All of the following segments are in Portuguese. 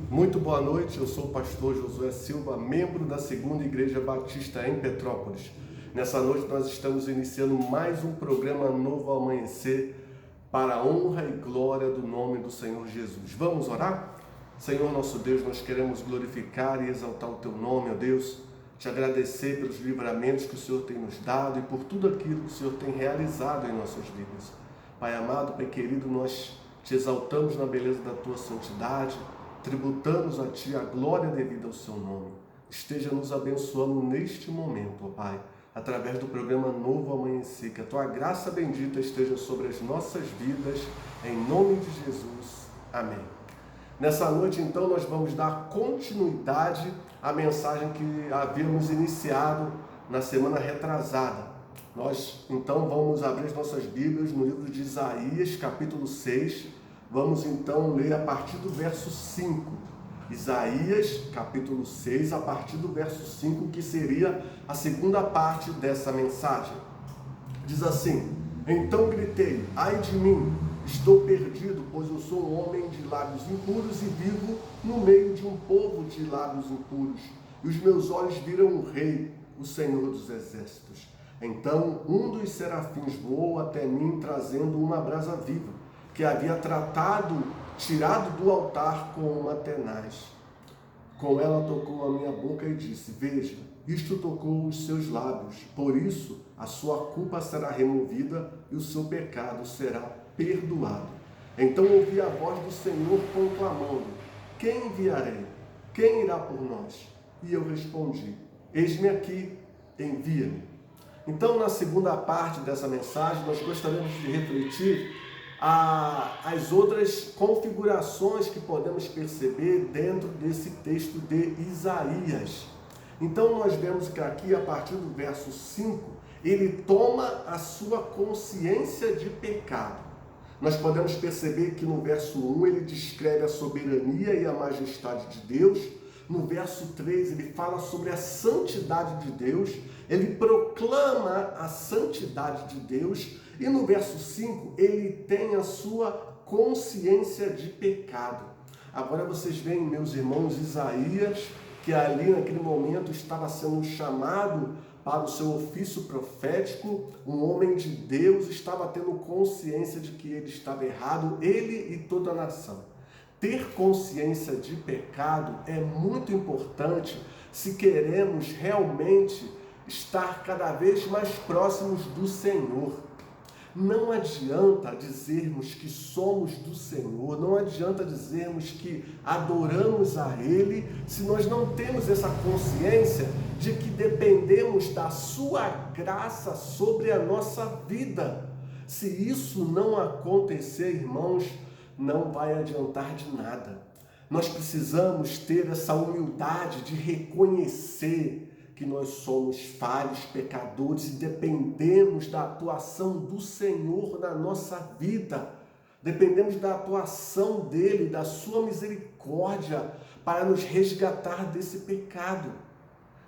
Muito boa noite, eu sou o pastor Josué Silva, membro da Segunda Igreja Batista em Petrópolis. Nessa noite nós estamos iniciando mais um programa Novo Amanhecer para a honra e glória do nome do Senhor Jesus. Vamos orar? Senhor nosso Deus, nós queremos glorificar e exaltar o Teu nome, ó Deus, te agradecer pelos livramentos que o Senhor tem nos dado e por tudo aquilo que o Senhor tem realizado em nossas vidas. Pai amado, Pai querido, nós te exaltamos na beleza da Tua santidade, tributamos a Ti a glória devida ao Seu nome. Esteja nos abençoando neste momento, ó Pai, através do programa Novo Amanhecer, que a Tua graça bendita esteja sobre as nossas vidas, em nome de Jesus. Amém. Nessa noite, então, nós vamos dar continuidade à mensagem que havíamos iniciado na semana retrasada. Nós, então, vamos abrir as nossas Bíblias no livro de Isaías, capítulo 6. Vamos, então, ler a partir do verso 5. Isaías, capítulo 6, a partir do verso 5, que seria a segunda parte dessa mensagem. Diz assim: Então gritei, ai de mim, estou perdido, pois eu sou um homem de lábios impuros e vivo no meio de um povo de lábios impuros. E os meus olhos viram o Rei, o Senhor dos Exércitos. Então um dos serafins voou até mim, trazendo uma brasa viva, que havia tirado do altar com uma tenaz. Com ela tocou a minha boca e disse: Veja, isto tocou os seus lábios, por isso a sua culpa será removida e o seu pecado será perdoado. Então ouvi a voz do Senhor conclamando: Quem enviarei? Quem irá por nós? E eu respondi: Eis-me aqui, envia-me. Então, na segunda parte dessa mensagem, nós gostaríamos de refletir as outras configurações que podemos perceber dentro desse texto de Isaías. Então nós vemos que aqui, a partir do verso 5, ele toma a sua consciência de pecado. Nós podemos perceber que no verso 1 ele descreve a soberania e a majestade de Deus. No verso 3 ele fala sobre a santidade de Deus, ele proclama a santidade de Deus, e no verso 5 ele tem a sua consciência de pecado. Agora vocês veem, meus irmãos, Isaías, que ali naquele momento estava sendo chamado para o seu ofício profético, um homem de Deus, estava tendo consciência de que ele estava errado, ele e toda a nação. Ter consciência de pecado é muito importante se queremos realmente estar cada vez mais próximos do Senhor. Não adianta dizermos que somos do Senhor, não adianta dizermos que adoramos a Ele, se nós não temos essa consciência de que dependemos da Sua graça sobre a nossa vida. Se isso não acontecer, irmãos, não vai adiantar de nada. Nós precisamos ter essa humildade de reconhecer que nós somos falhos, pecadores e dependemos da atuação do Senhor na nossa vida. Dependemos da atuação dele, da sua misericórdia para nos resgatar desse pecado.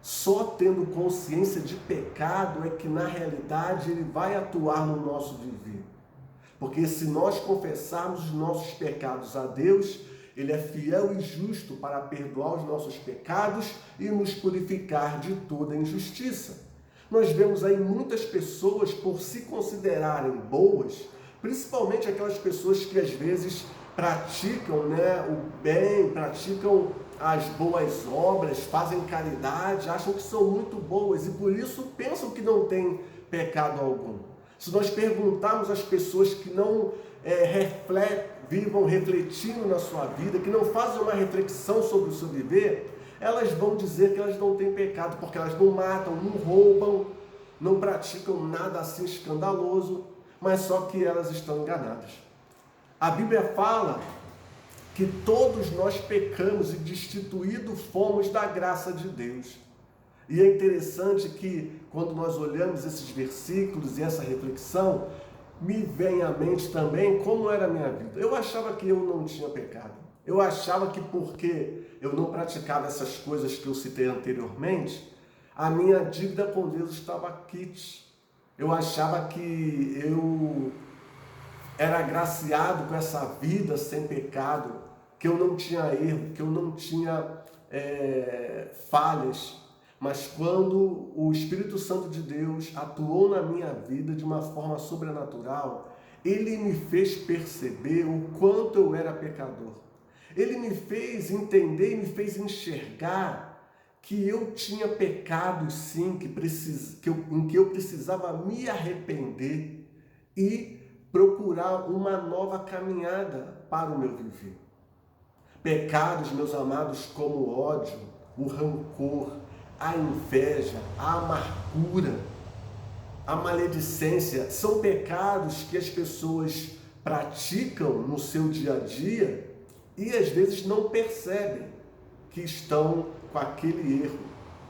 Só tendo consciência de pecado é que na realidade ele vai atuar no nosso viver. Porque se nós confessarmos os nossos pecados a Deus, Ele é fiel e justo para perdoar os nossos pecados e nos purificar de toda injustiça. Nós vemos aí muitas pessoas, por se considerarem boas, principalmente aquelas pessoas que às vezes praticam o bem, praticam as boas obras, fazem caridade, acham que são muito boas e por isso pensam que não têm pecado algum. Se nós perguntarmos às pessoas que não vivam refletindo na sua vida, que não fazem uma reflexão sobre o seu viver, elas vão dizer que elas não têm pecado, porque elas não matam, não roubam, não praticam nada assim escandaloso, mas só que elas estão enganadas. A Bíblia fala que todos nós pecamos e destituídos fomos da graça de Deus. E é interessante que, quando nós olhamos esses versículos e essa reflexão, me vem à mente também como era a minha vida. Eu achava que eu não tinha pecado. Eu achava que porque eu não praticava essas coisas que eu citei anteriormente, a minha dívida com Deus estava quite. Eu achava que eu era agraciado com essa vida sem pecado. que eu não tinha erro, que eu não tinha falhas, mas quando o Espírito Santo de Deus atuou na minha vida de uma forma sobrenatural, ele me fez perceber o quanto eu era pecador. Ele me fez entender e me fez enxergar que eu tinha pecados sim, em que eu precisava me arrepender e procurar uma nova caminhada para o meu viver. Pecados, meus amados, como o ódio, o rancor, a inveja, a amargura, a maledicência, são pecados que as pessoas praticam no seu dia a dia e às vezes não percebem que estão com aquele erro,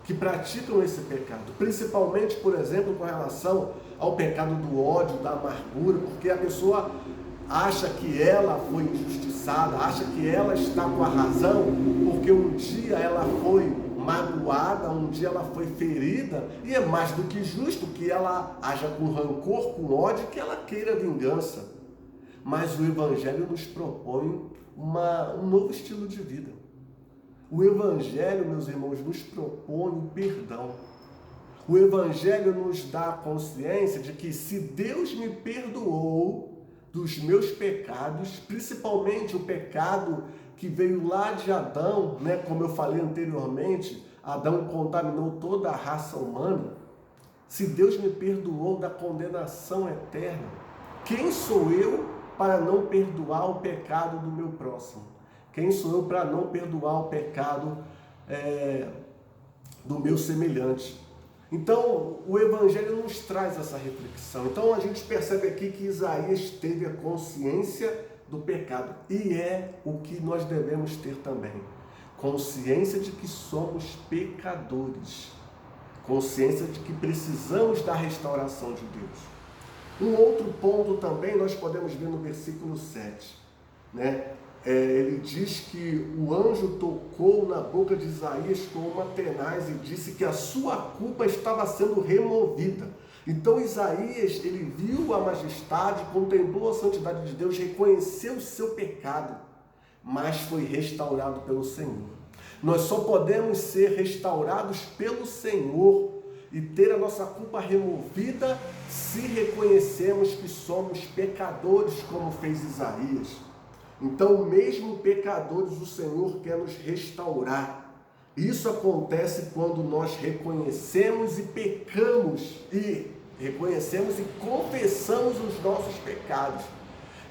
que praticam esse pecado, principalmente, por exemplo, com relação ao pecado do ódio, da amargura, porque a pessoa acha que ela foi injustiçada, acha que ela está com a razão, porque um dia ela foi magoada, um dia ela foi ferida, e é mais do que justo que ela haja com rancor, com ódio, que ela queira vingança. Mas o Evangelho nos propõe um novo estilo de vida. O Evangelho, meus irmãos, nos propõe o perdão. O Evangelho nos dá a consciência de que se Deus me perdoou dos meus pecados, principalmente o pecado que veio lá de Adão, né? Como eu falei anteriormente, Adão contaminou toda a raça humana. Se Deus me perdoou da condenação eterna, quem sou eu para não perdoar o pecado do meu próximo? Quem sou eu para não perdoar o pecado do meu semelhante? Então, o Evangelho nos traz essa reflexão. Então, a gente percebe aqui que Isaías teve a consciência do pecado. E é o que nós devemos ter também. Consciência de que somos pecadores. Consciência de que precisamos da restauração de Deus. Um outro ponto também nós podemos ver no versículo 7. Né? Ele diz que o anjo tocou na boca de Isaías com uma tenaz e disse que a sua culpa estava sendo removida. Então Isaías, ele viu a majestade, contemplou a santidade de Deus, reconheceu o seu pecado, mas foi restaurado pelo Senhor. Nós só podemos ser restaurados pelo Senhor e ter a nossa culpa removida se reconhecemos que somos pecadores, como fez Isaías. Então, mesmo pecadores, o Senhor quer nos restaurar. Isso acontece quando nós reconhecemos e pecamos, e reconhecemos e confessamos os nossos pecados.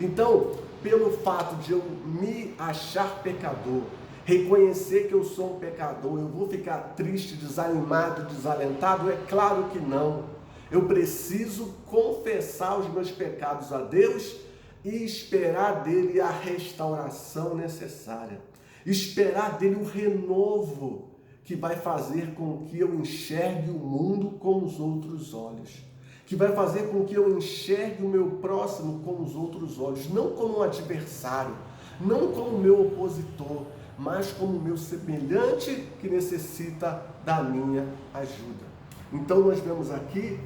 Então, pelo fato de eu me achar pecador, reconhecer que eu sou um pecador, eu vou ficar triste, desanimado, desalentado? É claro que não. Eu preciso confessar os meus pecados a Deus e esperar dele a restauração necessária. Esperar dele o renovo que vai fazer com que eu enxergue o mundo com os outros olhos. Que vai fazer com que eu enxergue o meu próximo com os outros olhos. Não como um adversário, não como meu opositor, mas como meu semelhante que necessita da minha ajuda. Então nós vemos aqui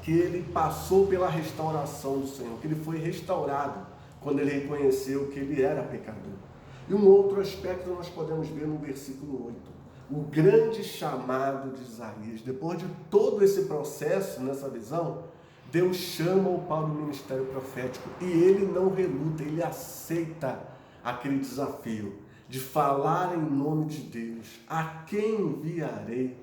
que ele passou pela restauração do Senhor, que ele foi restaurado quando ele reconheceu que ele era pecador. E um outro aspecto nós podemos ver no versículo 8, o grande chamado de Isaías. Depois de todo esse processo, nessa visão, Deus chama-o para o ministério profético e ele não reluta, ele aceita aquele desafio de falar em nome de Deus. A quem enviarei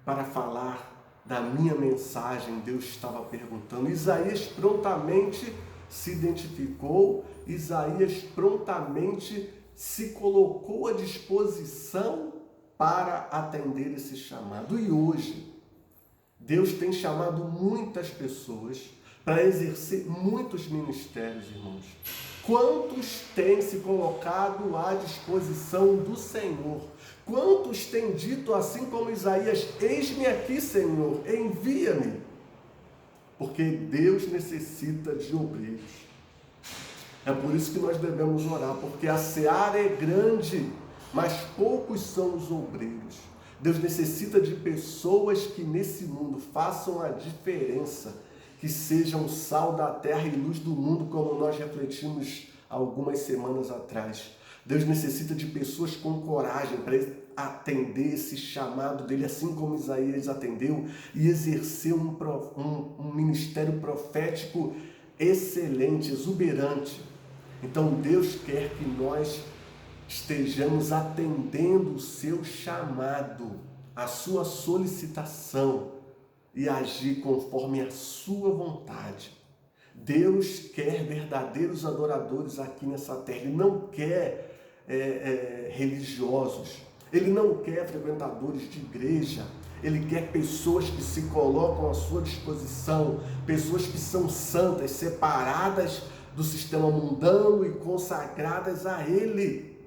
para falar da minha mensagem? Deus estava perguntando. Isaías prontamente se identificou, Isaías prontamente se colocou à disposição para atender esse chamado. E hoje, Deus tem chamado muitas pessoas para exercer muitos ministérios, irmãos. Quantos têm se colocado à disposição do Senhor? Quantos têm dito, assim como Isaías: eis-me aqui, Senhor, envia-me? Porque Deus necessita de obreiros. É por isso que nós devemos orar, porque a seara é grande, mas poucos são os obreiros. Deus necessita de pessoas que nesse mundo façam a diferença, que sejam sal da terra e luz do mundo, como nós refletimos algumas semanas atrás. Deus necessita de pessoas com coragem para atender esse chamado dele, assim como Isaías atendeu, e exercer um ministério profético excelente, exuberante. Então Deus quer que nós estejamos atendendo o seu chamado, a sua solicitação e agir conforme a sua vontade. Deus quer verdadeiros adoradores aqui nessa terra. Ele não quer religiosos. Ele não quer frequentadores de igreja. Ele quer pessoas que se colocam à sua disposição, pessoas que são santas, separadas do sistema mundano e consagradas a Ele.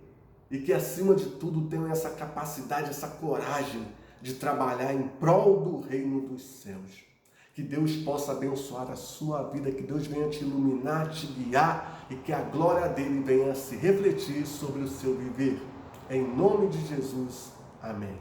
E que, acima de tudo, tenham essa capacidade, essa coragem de trabalhar em prol do reino dos céus. Que Deus possa abençoar a sua vida, que Deus venha te iluminar, te guiar e que a glória dele venha se refletir sobre o seu viver. Em nome de Jesus, amém.